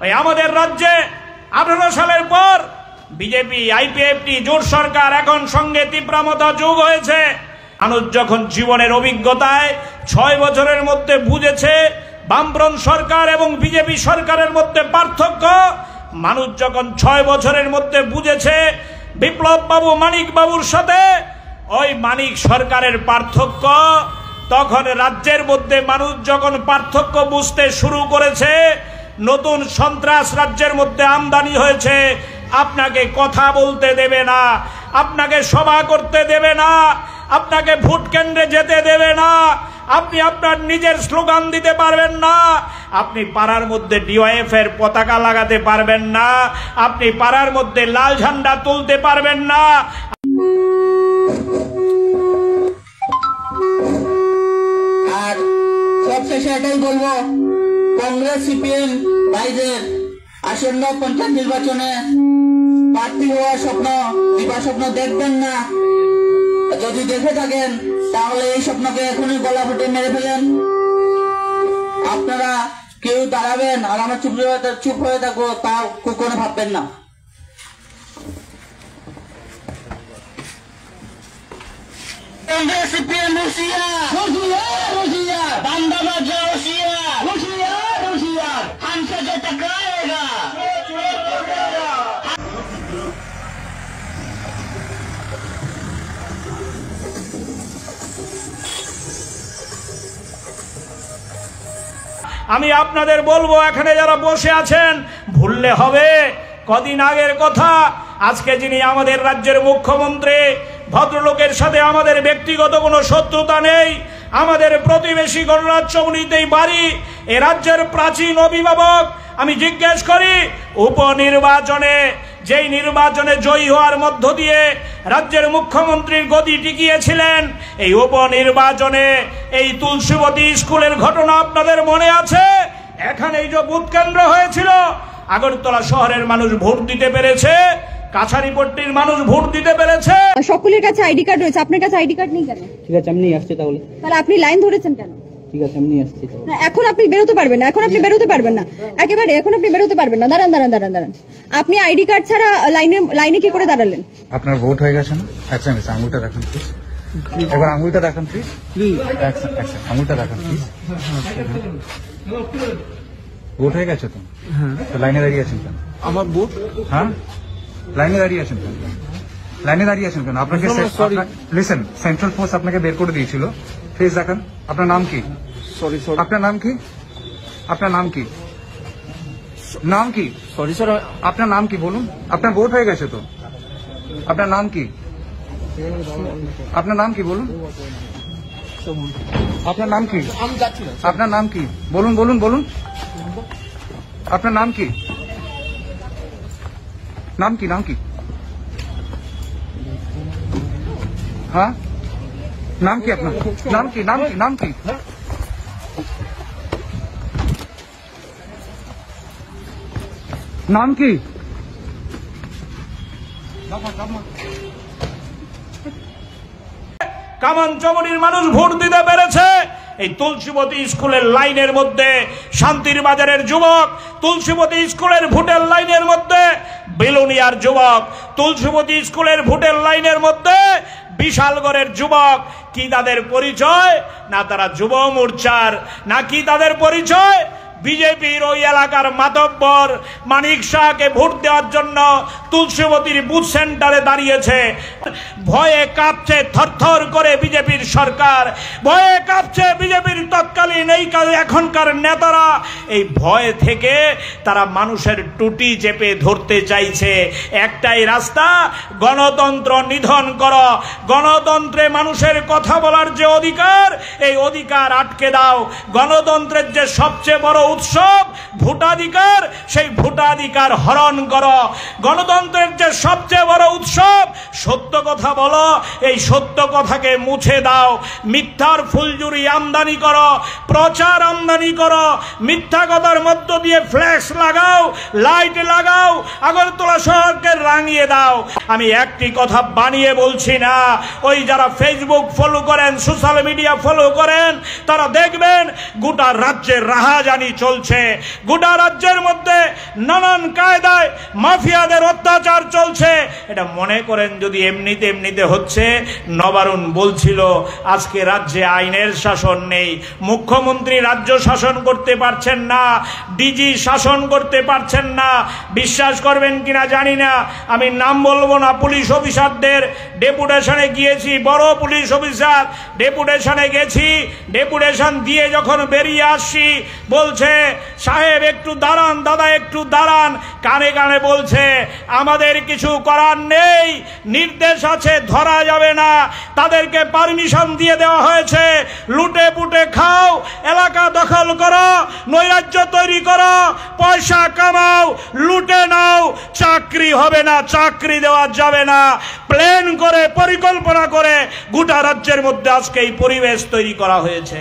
ওই আমাদের রাজ্যে 18 সালের পর বিজেপি আইপিএফটি জোট সরকার এখন সঙ্গে তীব্রমতা যোগ হয়েছে। মানুষ যখন জীবনের অভিজ্ঞতায় 6 বছরের মধ্যে বুঝেছে বামফ্রন্ট সরকার এবং বিজেপি সরকারের মধ্যে পার্থক্য, মানুষ যখন 6 বছরের মধ্যে বুঝেছে বিপ্লব বাবু মানিক বাবুর সাথে ওই মানিক সরকারের পার্থক্য, তখন রাজ্যের মধ্যে মানুষ যখন পার্থক্য বুঝতে শুরু করেছে, নতুন সন্ত্রাস রাজ্যের মধ্যে আমদানি হয়েছে। আপনাকে কথা বলতে দেবে না, আপনাকে সভা করতে দেবে না, আপনাকে ভোট কেন্দ্রে যেতে দেবে না, আপনি আপনার নিজের স্লোগান দিতে পারবেন না, আপনি পাড়ার মধ্যে ডিওএফ এর পতাকা লাগাতে পারবেন না, আপনি পাড়ার মধ্যে লাল ঝান্ডা তুলতে পারবেন না। আর সবশেষে এটাই বলবো, কংগ্রেস সিপিএম ভাইদের আসন্ন পঞ্চায়েত নির্বাচনে প্রার্থী হওয়ার স্বপ্ন দেখবেন না। যদি দেখে থাকেন তাহলে এই স্বপ্নকে এখনই গলা ফুটে মেরে ফেলেন। আপনারা কেউ দাঁড়াবেন আর আমরা চুপ হয়ে থাকবো তা কখনো ভাববেন না। কংগ্রেস সিপিএম রুশিয়া বান্দাবাদ রুশিয়া हमसे जो टकराएगा। আমি আপনাদের বলবো, এখানে যারা বসে আছেন ভুললে হবে কদিন আগের কথা। আজকে যিনি আমাদের রাজ্যের মুখ্যমন্ত্রী, ভদ্রলোকের সাথে আমাদের ব্যক্তিগত কোনো শত্রুতা নেই, আমাদের প্রতিবেশী গণরাজ্য চৌমুহনীতেই বাড়ি, এ রাজ্যের প্রাচীন অভিভাবক। আমি জিজ্ঞেস করি, উপনির্বাচনে যেই নির্বাচনে জয়ী হওয়ার মধ্য দিয়ে রাজ্যের মুখ্যমন্ত্রীর গদি টিকিয়েছিলেন, এই উপনির্বাচনে এই তুলসীবতী স্কুলের ঘটনা আপনাদের মনে আছে? এখানে এই যে বুথ কেন্দ্র হয়েছিল, আগরতলা শহরের মানুষ ভোট দিতে পেরেছে, কাছারিপট্টির মানুষ ভোট দিতে পেরেছে। সকলের কাছে আইডি কার্ড রয়েছে, আপনার কাছে আইডি কার্ড নেই কেন? ঠিক আছে, আমি নিয়ে আসছি। তাহলে আপনি লাইন ধরেছেন কেন? ঠিক আছে, আমি নিয়ে আসছি। এখন আপনি বেরোতে পারবেন না, এখন আপনি বেরোতে পারবেন না, একেবারে এখন আপনি বেরোতে পারবেন না। দাঁড়ান, আপনি আইডি কার্ড ছাড়া লাইনে কি করে দাঁড়ালেন? আপনার ভোট হয়ে গেছে না? এক সেকেন্ড, আঙুলটা দেখান প্লিজ। এবার আঙুলটা দেখান প্লিজ। আঙুলটা দেখান প্লিজ। ভোট হয়ে গেছে তো? তো লাইনে দাঁড়িয়ে আছেন কেন? আমার ভোট? হ্যাঁ, লাইনে দাঁড়িয়ে আছেন কেন? আপনাকে লিসেন, সেন্ট্রাল ফোর্স আপনাকে বের করে দিয়েছিল। প্লিজ দেখান আপনার নাম কি? সরি, আপনার নাম কি? সরি স্যার, আপনার নাম কি বলুন? আপনার ভোট হয়ে গেছে তো? আপনার নাম কি? বলুন। আপনার নাম কি? বলুন। আপনার নাম কি? হ্যাঁ, নাম কি আপনার? নাম কি? কামানচমনির মানুষ ভোট দিতে পেরেছে। এই তুলসীবতী স্কুলের লাইনের মধ্যে শান্তির বাজারের যুবক, তুলসীবতী স্কুলের ভোটের লাইনের মধ্যে বেলুনিয়ার যুবক, তুলসীবতী স্কুলের ভোটের লাইনের মধ্যে বিশালগড়ের যুবক। কি তাদের পরিচয়? না তারা যুব মোর্চার, না কি তাদের পরিচয়? বিজেপির ওই এলাকার মাতব্বর মানিক শাহকে ভোট দেওয়ার জন্য তুলসীবতীর বুথ সেন্টারে দাঁড়িয়েছে। ভয়ে কাঁপছে থরথর করে বিজেপির সরকার, ভয়ে কাঁপছে বিজেপির তৎকালীন এখনকার নেতারা। এই ভয় থেকে তারা মানুষের টুটি চেপে ধরতে চাইছে। একটাই রাস্তা, গণতন্ত্র নিধন করো। গণতন্ত্রে মানুষের কথা বলার যে অধিকার, এই অধিকার আটকে দাও। গণতন্ত্রের যে সবচেয়ে বড় উৎসব ভোটাধিকার, সেই ভোটাধিকার হরণ করো। গণতন্ত্রের যে সবচেয়ে বড় উৎসব সত্য কথা বলো, এই সত্য কথাকে মুছে দাও। মিথ্যার ফুলজুরি আমদানি করো, প্রচার আমদানি করো, মিথ্যা কথার মধ্য দিয়ে ফ্ল্যাশ লাগাও, লাইট লাগাও, আগরতলা শহরকে রাঙিয়ে দাও। আমি একটি কথা বানিয়ে বলছি না। ওই যারা ফেসবুক ফলো করেন, সোশ্যাল মিডিয়া ফলো করেন, তারা দেখবেন গোটা রাজ্যের রাহাজানি চলছে। গোটা রাজ্যের মধ্যে নানান কায়দায় মাফিয়াদের অত্যাচার চলছে। এটা মনে করেন যদি এমনিতে এমনিতে হচ্ছে। নবারুণ বলছিল আজকে রাজ্যে আইনের শাসন নেই, মুখ্যমন্ত্রী রাজ্য শাসন করতে পারছেন না, ডিজি শাসন করতে পারছেন না। বিশ্বাস করবেন কিনা জানি না, আমি নাম বলবো না, পুলিশ অফিসারদের ডেপুটেশনে গিয়েছি, বড় পুলিশ অফিসার ডেপুটেশনে গেছি, ডেপুটেশন দিয়ে যখন বেরিয়ে আসছি বলছে সাহেব একটু দাঁড়ান, দাদা একটু দাঁড়ান, কানে কানে বলছে আমাদের কিছু করার নেই, নির্দেশ আছে, ধরা যাবে না, তাদেরকে পারমিশন দিয়ে দেওয়া হয়েছে, লুটে পুটে খাও, এলাকা দখল করো, নৈরাজ্য তৈরি করো, পয়সা কামাও, লুটে নাও, চাকরি হবে না, চাকরি দেওয়া যাবে না। প্ল্যান করে পরিকল্পনা করে গোটা রাজ্যের মধ্যে আজকে এই পরিবেশ তৈরি করা হয়েছে।